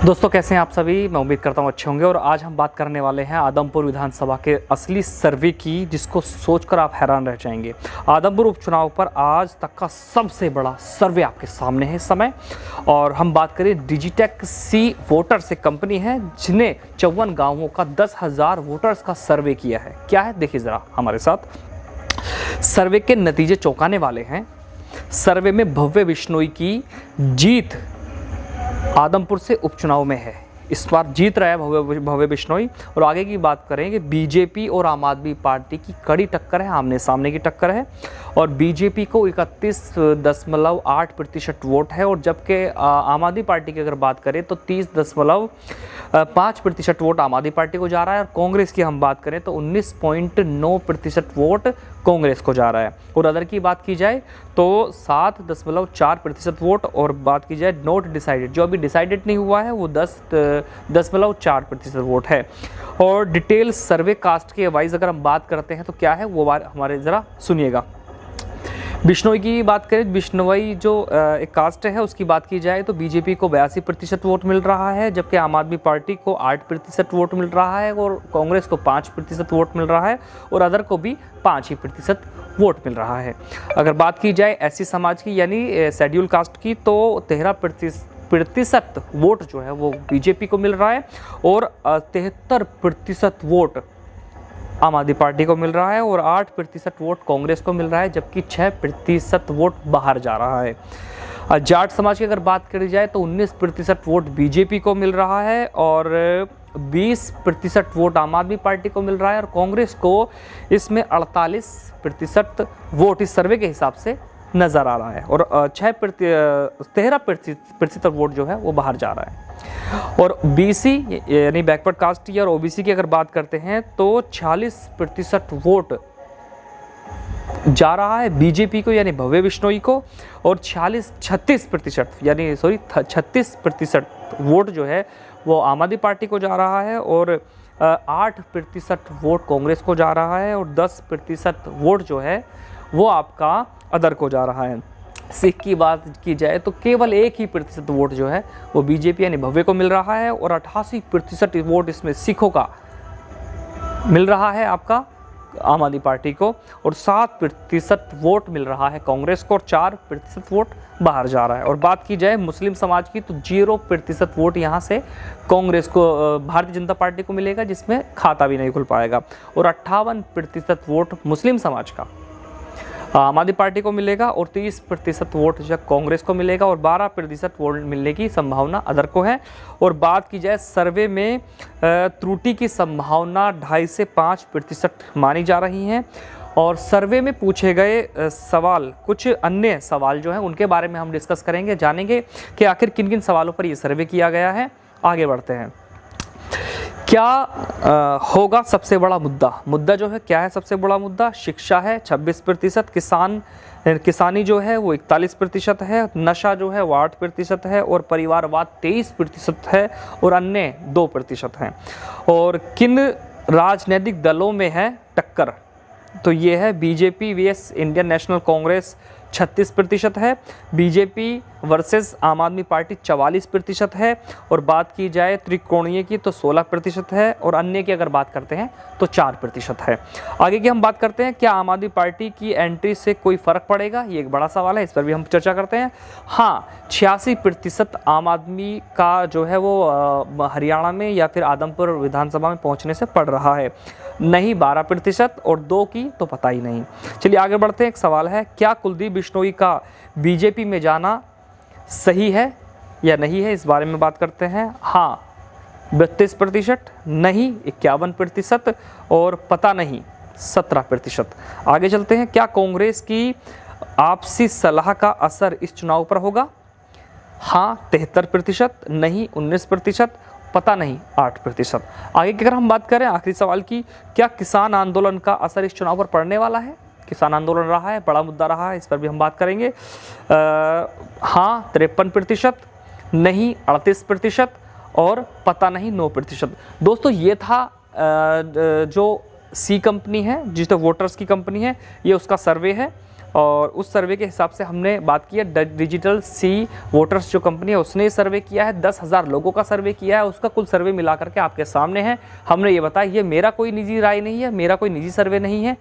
दोस्तों कैसे हैं आप सभी। मैं उम्मीद करता हूं अच्छे होंगे। और आज हम बात करने वाले हैं आदमपुर विधानसभा के असली सर्वे की, जिसको सोचकर आप हैरान रह जाएंगे। आदमपुर उपचुनाव पर आज तक का सबसे बड़ा सर्वे आपके सामने है इस समय। और हम बात करें डिजिटेक सी वोटर्स एक कंपनी है जिन्हें 54 गाँवों का 10,000 वोटर्स का सर्वे किया है। क्या है देखिए ज़रा हमारे साथ। सर्वे के नतीजे चौंकाने वाले हैं। सर्वे में भव्य बिश्नोई की जीत आदमपुर से उपचुनाव में है। इस बार जीत रहा है भव्य बिश्नोई। और आगे की बात करेंगे, बीजेपी और आम आदमी पार्टी की कड़ी टक्कर है, आमने सामने की टक्कर है। और बीजेपी को 31.8% वोट है, और जबकि आम आदमी पार्टी की अगर बात करें तो 30.5% वोट आम आदमी पार्टी को जा रहा है। और कांग्रेस की हम बात करें तो 19.9% वोट कांग्रेस को जा रहा है। और अदर की बात की जाए तो 7.4% वोट, और बात की जाए नॉट डिसाइडेड, जो अभी डिसाइडेड नहीं हुआ है, वो 10.4% वोट है। और डिटेल सर्वे कास्ट के वाइज अगर हम बात करते हैं तो क्या है वो हमारे ज़रा सुनिएगा। बिश्नोई की बात करें, बिश्नोई जो एक कास्ट है उसकी बात की जाए तो बीजेपी को 82% वोट मिल रहा है, जबकि आम आदमी पार्टी को 8% वोट मिल रहा है, और कांग्रेस को 5% वोट मिल रहा है, और अदर को भी 5% वोट मिल रहा है। अगर बात की जाए एससी समाज की यानी शेड्यूल कास्ट की, तो 13% वोट जो है वो बीजेपी को मिल रहा है, और 73% वोट आम आदमी पार्टी को मिल रहा है, और 8% वोट कांग्रेस को मिल रहा है, जबकि 6% वोट बाहर जा रहा है। जाट समाज की अगर बात करी जाए तो 19% वोट बीजेपी को मिल रहा है, और 20% वोट आम आदमी पार्टी को मिल रहा है, और कांग्रेस को इसमें 48% वोट इस सर्वे के हिसाब से नज़र आ रहा है, और 13% वोट जो है वो बाहर जा रहा है। और बीसी यानी बैकवर्ड कास्ट या ओबीसी की अगर बात करते हैं तो 46% वोट जा रहा है बीजेपी को यानी भव्य बिश्नोई को, और 36% वोट जो है वो आम आदमी पार्टी को जा रहा है, और 8% वोट कांग्रेस को जा रहा है, और 10% वोट जो है वो आपका अदर को जा रहा है। सिख की बात की जाए तो केवल 1% वोट जो है वो बीजेपी यानी भव्य को मिल रहा है, और 88% वोट इसमें सिखों का मिल रहा है आपका आम आदमी पार्टी को, और 7% वोट मिल रहा है कांग्रेस को, और 4% वोट बाहर जा रहा है। और बात की जाए मुस्लिम समाज की तो 0% वोट यहाँ से कांग्रेस को भारतीय जनता पार्टी को मिलेगा, जिसमें खाता भी नहीं खुल पाएगा, और 58% वोट मुस्लिम समाज का आम आदमी पार्टी को मिलेगा, और 30% वोट जो कांग्रेस को मिलेगा, और 12% वोट मिलने की संभावना अदर को है। और बात की जाए सर्वे में त्रुटि की संभावना 2.5 से 5% मानी जा रही है। और सर्वे में पूछे गए सवाल, कुछ अन्य सवाल जो हैं उनके बारे में हम डिस्कस करेंगे, जानेंगे कि आखिर किन किन सवालों पर ये सर्वे किया गया है। आगे बढ़ते हैं। क्या होगा सबसे बड़ा मुद्दा जो है, क्या है सबसे बड़ा मुद्दा? शिक्षा है 26%, किसानी जो है वो 41% है, नशा जो है वो 8% है, और परिवारवाद 23% है, और अन्य 2% हैं। और किन राजनीतिक दलों में है टक्कर? तो ये है BJP vs Indian national Congress 36% है, बीजेपी वर्सेस आम आदमी पार्टी 44% है, और बात की जाए त्रिकोणीय की तो 16% है, और अन्य की अगर बात करते हैं तो 4% है। आगे की हम बात करते हैं, क्या आम आदमी पार्टी की एंट्री से कोई फ़र्क पड़ेगा? ये एक बड़ा सवाल है, इस पर भी हम चर्चा करते हैं। हाँ, 86% आम आदमी का जो है वो हरियाणा में या फिर आदमपुर विधानसभा में पहुँचने से पड़ रहा है, नहीं 12%, और 2 की तो पता ही नहीं। चलिए आगे बढ़ते हैं। एक सवाल है, क्या कुलदीप बिश्नोई का बीजेपी में जाना सही है या नहीं है? इस बारे में बात करते हैं। हाँ 32%, नहीं 51%, और पता नहीं 17%। आगे चलते हैं। क्या कांग्रेस की आपसी सलाह का असर इस चुनाव पर होगा? हाँ 73%, नहीं 19%, पता नहीं 8%। आगे की अगर हम बात करें आखिरी सवाल की, क्या किसान आंदोलन का असर इस चुनाव पर पड़ने वाला है? किसान आंदोलन रहा है, बड़ा मुद्दा रहा है, इस पर भी हम बात करेंगे। हाँ 53%, नहीं 38%, और पता नहीं 9%। दोस्तों ये था जो सी कंपनी है, जिस वोटर्स की कंपनी है, ये उसका सर्वे है। और उस सर्वे के हिसाब से हमने बात की है। डिजिटल सी वोटर्स जो कंपनी है उसने सर्वे किया है, 10,000 लोगों का सर्वे किया है, उसका कुल सर्वे मिला करके आपके सामने है। हमने ये बताया ये मेरा कोई निजी राय नहीं है, मेरा कोई निजी सर्वे नहीं है,